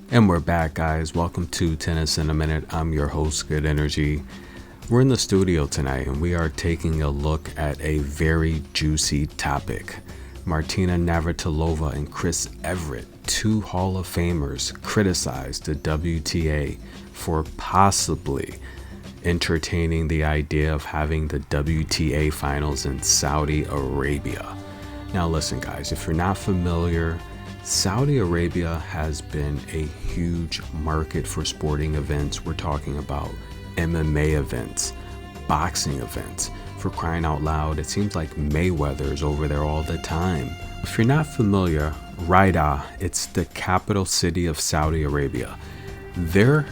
And we're back, guys. Welcome to Tennis in a Minute. I'm your host, Good Energy. We're in the studio tonight and we are taking a look at a very juicy topic. Martina Navratilova and Chris Evert, two Hall of Famers, criticized the WTA for possibly entertaining the idea of having the WTA Finals in Saudi Arabia. Now listen, guys, if you're not familiar, Saudi Arabia has been a huge market for sporting events. We're talking about MMA events, boxing events. For crying out loud, it seems like Mayweather's over there all the time. If you're not familiar, Riyadh, it's the capital city of Saudi Arabia. They're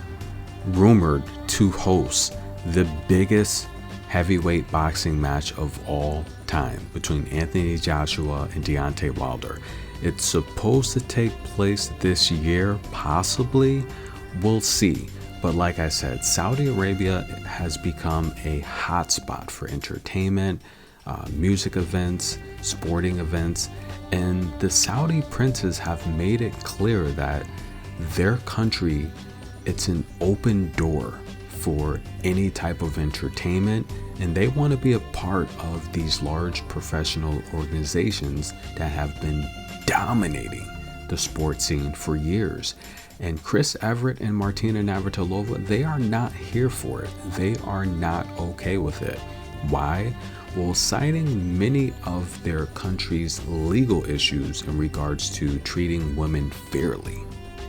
rumored to host the biggest heavyweight boxing match of all time between Anthony Joshua and Deontay Wilder. It's supposed to take place this year, possibly. We'll see. But like I said, Saudi Arabia has become a hotspot for entertainment, music events, sporting events, and the Saudi princes have made it clear that their country, it's an open door for any type of entertainment, and they want to be a part of these large professional organizations that have been dominating the sports scene for years. And Chris Evert and Martina Navratilova, they are not here for it. They are not okay with it. Why? Well, citing many of their country's legal issues in regards to treating women fairly.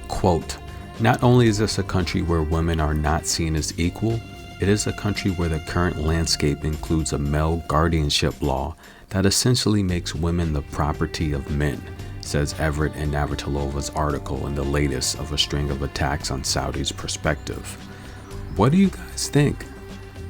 Quote, "Not only is this a country where women are not seen as equal, it is a country where the current landscape includes a male guardianship law that essentially makes women the property of men," says Evert in Navratilova's article in the latest of a string of attacks on Saudi's perspective. What do you guys think?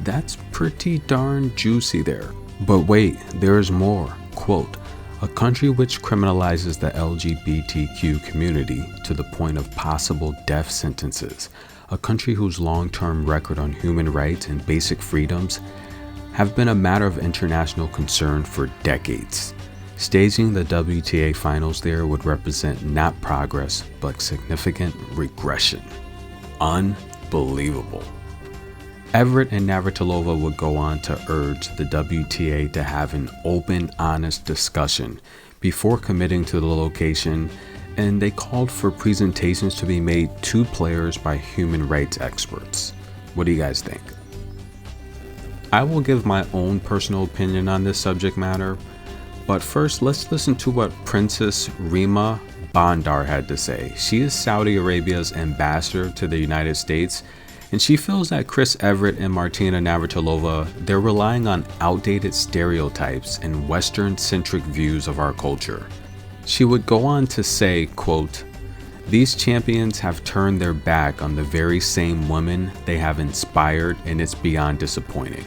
That's pretty darn juicy there. But wait, there's more. Quote, "A country which criminalizes the LGBTQ community to the point of possible death sentences, a country whose long-term record on human rights and basic freedoms have been a matter of international concern for decades. Staging the WTA Finals there would represent not progress, but significant regression." Unbelievable. Evert and Navratilova would go on to urge the WTA to have an open, honest discussion before committing to the location, and they called for presentations to be made to players by human rights experts. What do you guys think? I will give my own personal opinion on this subject matter, but first let's listen to what Princess Rima Bandar had to say. She is Saudi Arabia's ambassador to the United States, and she feels that Chris Evert and Martina Navratilova, they're relying on outdated stereotypes and Western-centric views of our culture. She would go on to say, quote, "These champions have turned their back on the very same women they have inspired, and it's beyond disappointing."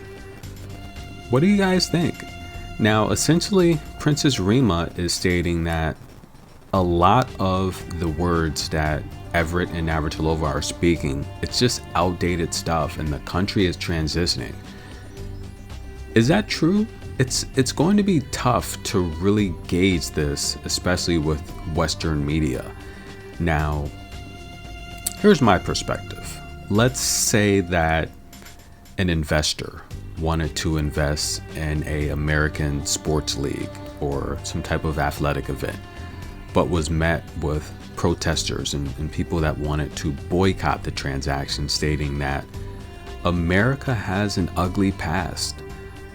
What do you guys think? Now, essentially, Princess Rima is stating that a lot of the words that Evert and Navratilova are speaking, it's just outdated stuff, and the country is transitioning. Is that true? It's going to be tough to really gauge this, especially with Western media. Now, here's my perspective. Let's say that an investor wanted to invest in an American sports league or some type of athletic event, but was met with protesters and people that wanted to boycott the transaction, stating that America has an ugly past.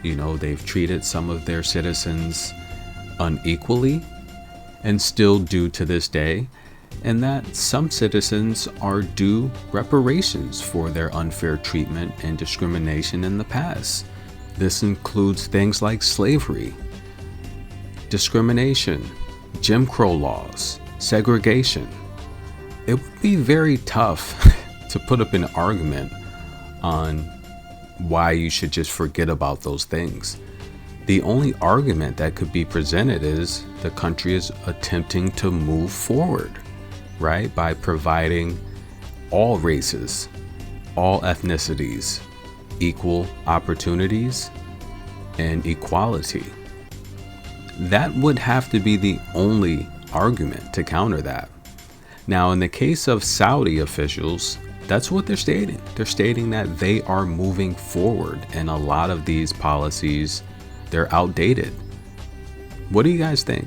You know, they've treated some of their citizens unequally and still do to this day, and that some citizens are due reparations for their unfair treatment and discrimination in the past. This includes things like slavery, discrimination, Jim Crow laws, segregation. It would be very tough to put up an argument on why you should just forget about those things. The only argument that could be presented is the country is attempting to move forward, right? By providing all races, all ethnicities, equal opportunities, and equality. That would have to be the only argument to counter that. Now, in the case of Saudi officials, that's what they're stating. They're stating that they are moving forward, and a lot of these policies, they're outdated. What do you guys think?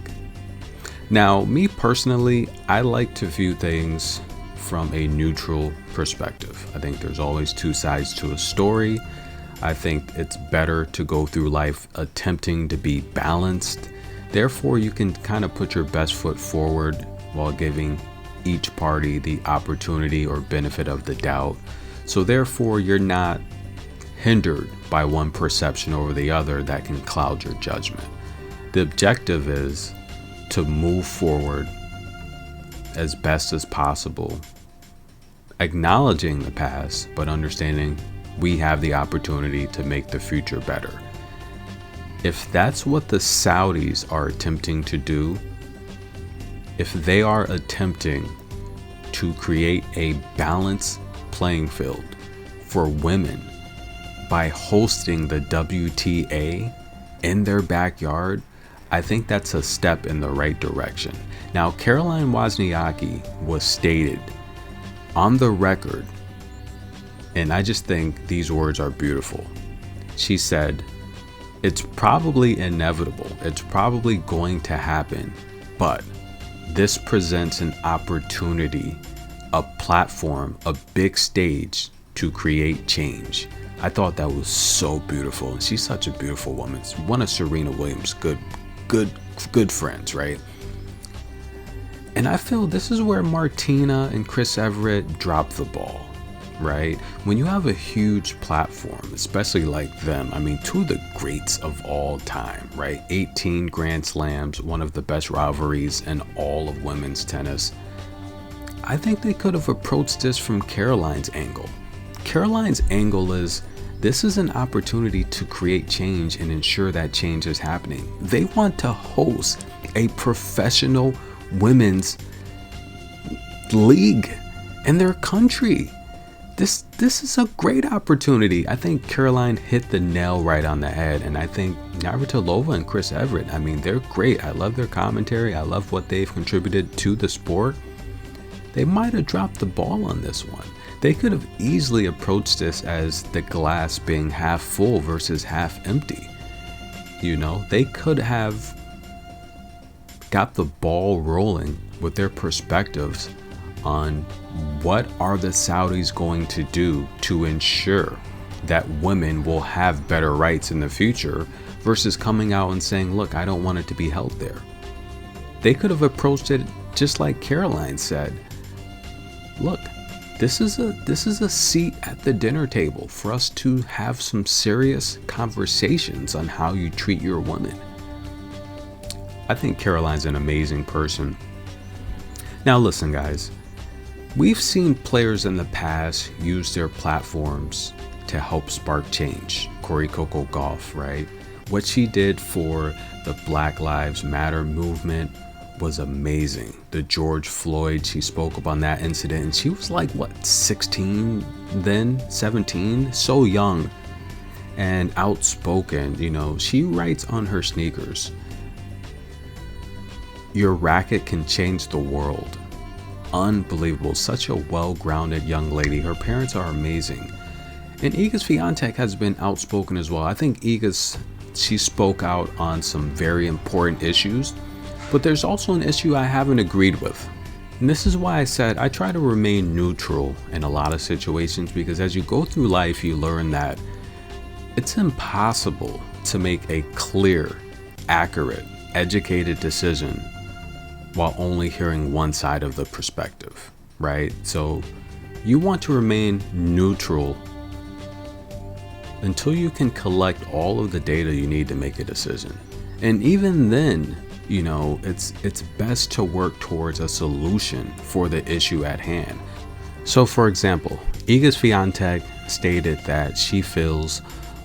Now, me personally, I like to view things from a neutral perspective. I think there's always two sides to a story. I think it's better to go through life attempting to be balanced. Therefore, you can kind of put your best foot forward while giving each party the opportunity or benefit of the doubt. So therefore, you're not hindered by one perception over the other that can cloud your judgment. The objective is to move forward as best as possible, acknowledging the past, but understanding we have the opportunity to make the future better. If that's what the Saudis are attempting to do, if they are attempting to create a balanced playing field for women by hosting the WTA in their backyard, I think that's a step in the right direction. Now, Caroline Wozniacki was stated on the record, and I just think these words are beautiful. She said, "It's probably inevitable. It's probably going to happen, but this presents an opportunity, a platform, a big stage to create change." I thought that was so beautiful. And she's such a beautiful woman. It's one of Serena Williams' good friends, right? And I feel this is where Martina and Chris Everett dropped the ball, right? When you have a huge platform, especially like them, I mean, two of the greats of all time, right? 18 Grand Slams, one of the best rivalries in all of women's tennis. I think they could have approached this from Caroline's angle. Caroline's angle is, this is an opportunity to create change and ensure that change is happening. They want to host a professional women's league in their country. This is a great opportunity. I think Caroline hit the nail right on the head, and I think Navratilova and Chris Everett, I mean, they're great. I love their commentary. I love what they've contributed to the sport. They might have dropped the ball on this one. They could have easily approached this as the glass being half full versus half empty. You know, they could have got the ball rolling with their perspectives on what are the Saudis going to do to ensure that women will have better rights in the future versus coming out and saying, look, I don't want it to be held there. They could have approached it just like Caroline said. Look, this is a seat at the dinner table for us to have some serious conversations on how you treat your women. I think Caroline's an amazing person. Now listen, guys, we've seen players in the past use their platforms to help spark change. Corey Coco Gauff, right? What she did for the Black Lives Matter movement was amazing. The George Floyd, she spoke up on that incident, and she was like, what, 16 then, 17? So young and outspoken. You know, she writes on her sneakers, "Your racket can change the world." Unbelievable. Such a well-grounded young lady. Her parents are amazing. And Iga Swiatek has been outspoken as well. I think she spoke out on some very important issues, but there's also an issue I haven't agreed with. And this is why I said I try to remain neutral in a lot of situations, because as you go through life, you learn that it's impossible to make a clear, accurate, educated decision while only hearing one side of the perspective, right? So you want to remain neutral until you can collect all of the data you need to make a decision. And even then, you know, it's best to work towards a solution for the issue at hand. So for example, Iga Swiatek stated that she feels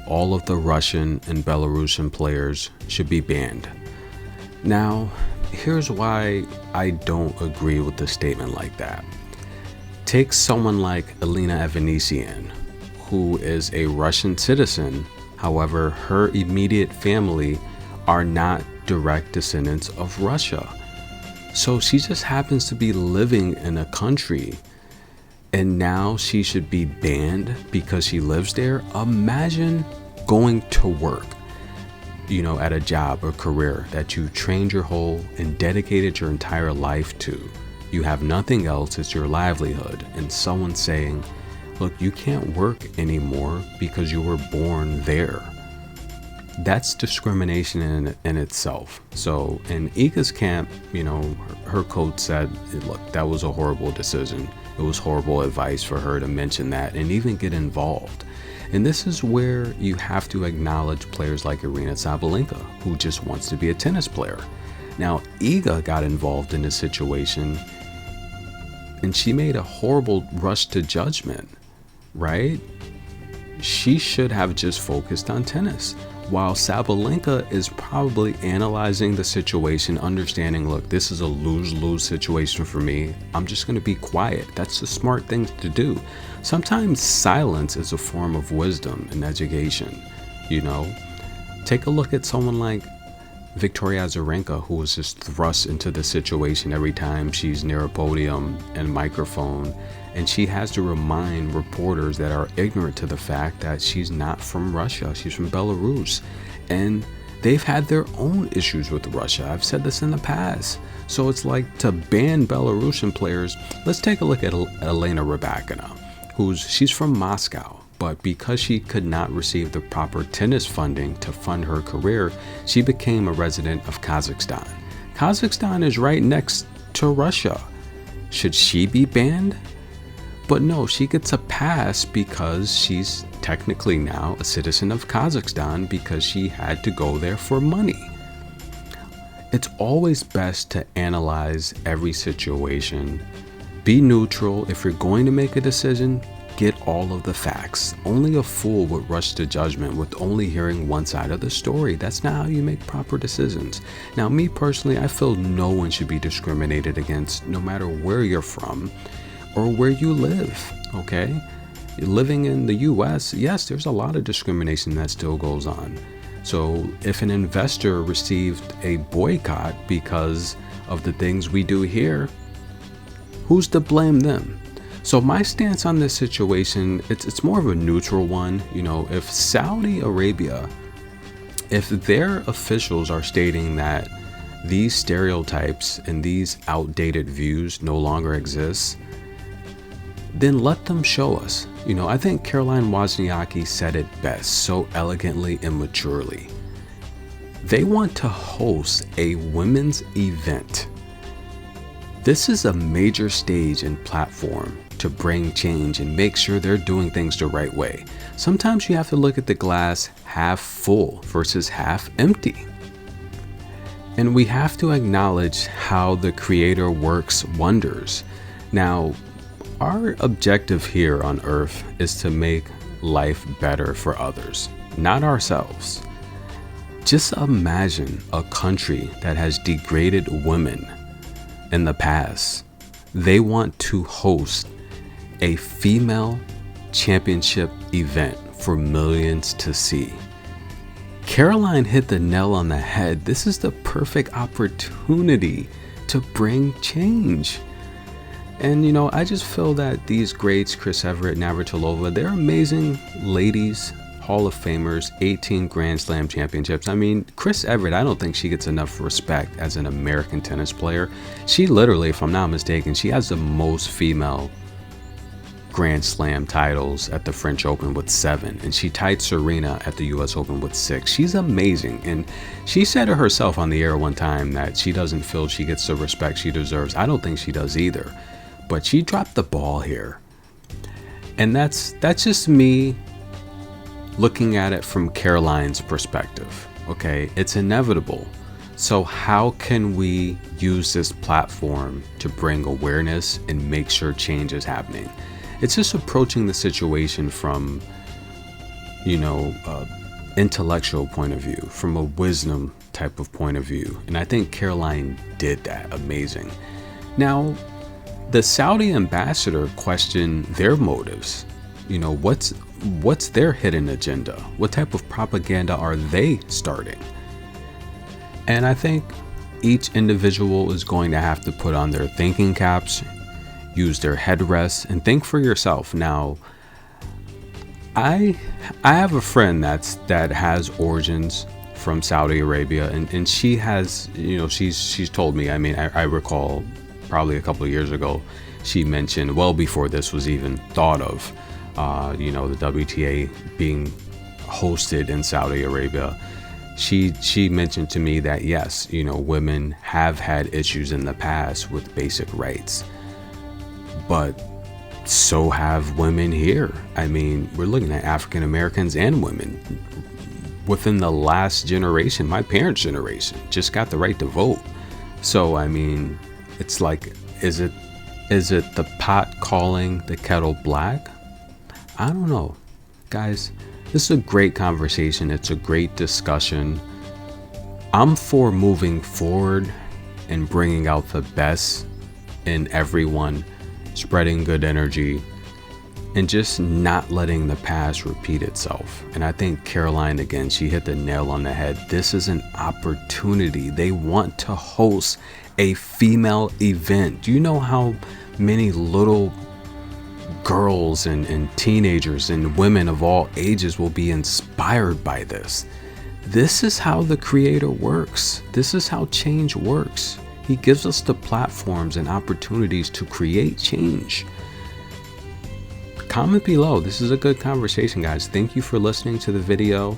all of the Russian and Belarusian players should be banned. Now, here's why I don't agree with the statement like that. Take someone like Elena Evanesian, who is a Russian citizen. However, her immediate family are not direct descendants of Russia. So she just happens to be living in a country, and now she should be banned because she lives there. Imagine going to work, at a job or career that you trained your whole and dedicated your entire life to. You have nothing else, it's your livelihood, and someone saying, look, you can't work anymore because you were born there. That's discrimination in itself. So in Iga's camp, her coach said, look, that was a horrible decision. It was horrible advice for her to mention that and even get involved. And this is where you have to acknowledge players like Aryna Sabalenka, who just wants to be a tennis player. Now, Iga got involved in this situation, and she made a horrible rush to judgment, right? She should have just focused on tennis, while Sabalenka is probably analyzing the situation, understanding, look, this is a lose-lose situation for me. I'm just going to be quiet. That's the smart thing to do. Sometimes silence is a form of wisdom and education. Take a look at someone like Victoria Azarenka, who was just thrust into the situation every time she's near a podium and microphone, and she has to remind reporters that are ignorant to the fact that she's not from Russia, she's from Belarus, and they've had their own issues with Russia. I've said this in the past. So it's like, to ban Belarusian players. Let's take a look at Elena Rybakina, she's from Moscow. But because she could not receive the proper tennis funding to fund her career, she became a resident of Kazakhstan. Kazakhstan is right next to Russia. Should she be banned? But no, she gets a pass because she's technically now a citizen of Kazakhstan because she had to go there for money. It's always best to analyze every situation. Be neutral. If you're going to make a decision, get all of the facts. Only a fool would rush to judgment with only hearing one side of the story. That's not how you make proper decisions. Now, me personally, I feel no one should be discriminated against, no matter where you're from or where you live, okay? Living in the US, yes, there's a lot of discrimination that still goes on. So if an investor received a boycott because of the things we do here, who's to blame them? So my stance on this situation, it's more of a neutral one. If Saudi Arabia, if their officials are stating that these stereotypes and these outdated views no longer exist, then let them show us. I think Caroline Wozniacki said it best, so elegantly and maturely. They want to host a women's event. This is a major stage and platform to bring change and make sure they're doing things the right way. Sometimes you have to look at the glass half full versus half empty. And we have to acknowledge how the Creator works wonders. Now, our objective here on Earth is to make life better for others, not ourselves. Just imagine a country that has degraded women in the past. They want to host a female championship event for millions to see. Caroline hit the nail on the head. This is the perfect opportunity to bring change. And I just feel that these greats, Chris Evert, Navratilova, they're amazing ladies, Hall of Famers, 18 Grand Slam championships. I mean, Chris Evert, I don't think she gets enough respect as an American tennis player. She literally, if I'm not mistaken, she has the most female Grand Slam titles at the French Open with 7, and she tied Serena at the US Open with 6. She's amazing, and she said it herself on the air one time that she doesn't feel she gets the respect she deserves. I don't think she does either, but she dropped the ball here. And that's just me looking at it from Caroline's perspective. Okay, it's inevitable. So how can we use this platform to bring awareness and make sure change is happening? It's just approaching the situation from, intellectual point of view, from a wisdom type of point of view. And I think Caroline did that amazing. Now, the Saudi ambassador questioned their motives. What's their hidden agenda? What type of propaganda are they starting? And I think each individual is going to have to put on their thinking caps, use their headrests, and think for yourself. Now, I have a friend that has origins from Saudi Arabia, and she has, she's told me, I recall probably a couple of years ago, she mentioned, well before this was even thought of, the WTA being hosted in Saudi Arabia, she mentioned to me that yes, women have had issues in the past with basic rights, but so have women here. We're looking at African Americans and women within the last generation. My parents' generation just got the right to vote. So it's like, is it the pot calling the kettle black? I don't know, guys. This is a great conversation. It's a great discussion. I'm for moving forward and bringing out the best in everyone, spreading good energy, and just not letting the past repeat itself. And I think Caroline, again, she hit the nail on the head. This is an opportunity. They want to host a female event. Do you know how many little girls and teenagers and women of all ages will be inspired by this? This is how the creator works. This is how change works. He gives us the platforms and opportunities to create change. Comment below. This is a good conversation, guys. Thank you for listening to the video.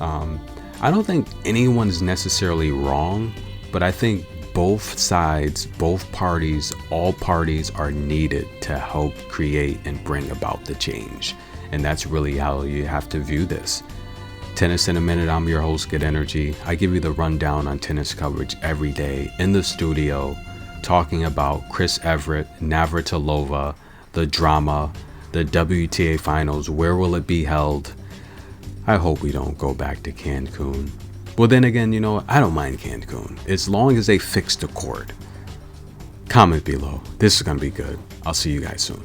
I don't think anyone's necessarily wrong, but I think both sides, both parties, all parties are needed to help create and bring about the change. And that's really how you have to view this. Tennis in a Minute, I'm your host, Good Energy. I give you the rundown on tennis coverage every day in the studio, talking about Chris Everett, Navratilova, the drama, the WTA Finals, where will it be held? I hope we don't go back to Cancun. Well, then again, I don't mind Cancun, as long as they fix the court. Comment below. This is going to be good. I'll see you guys soon.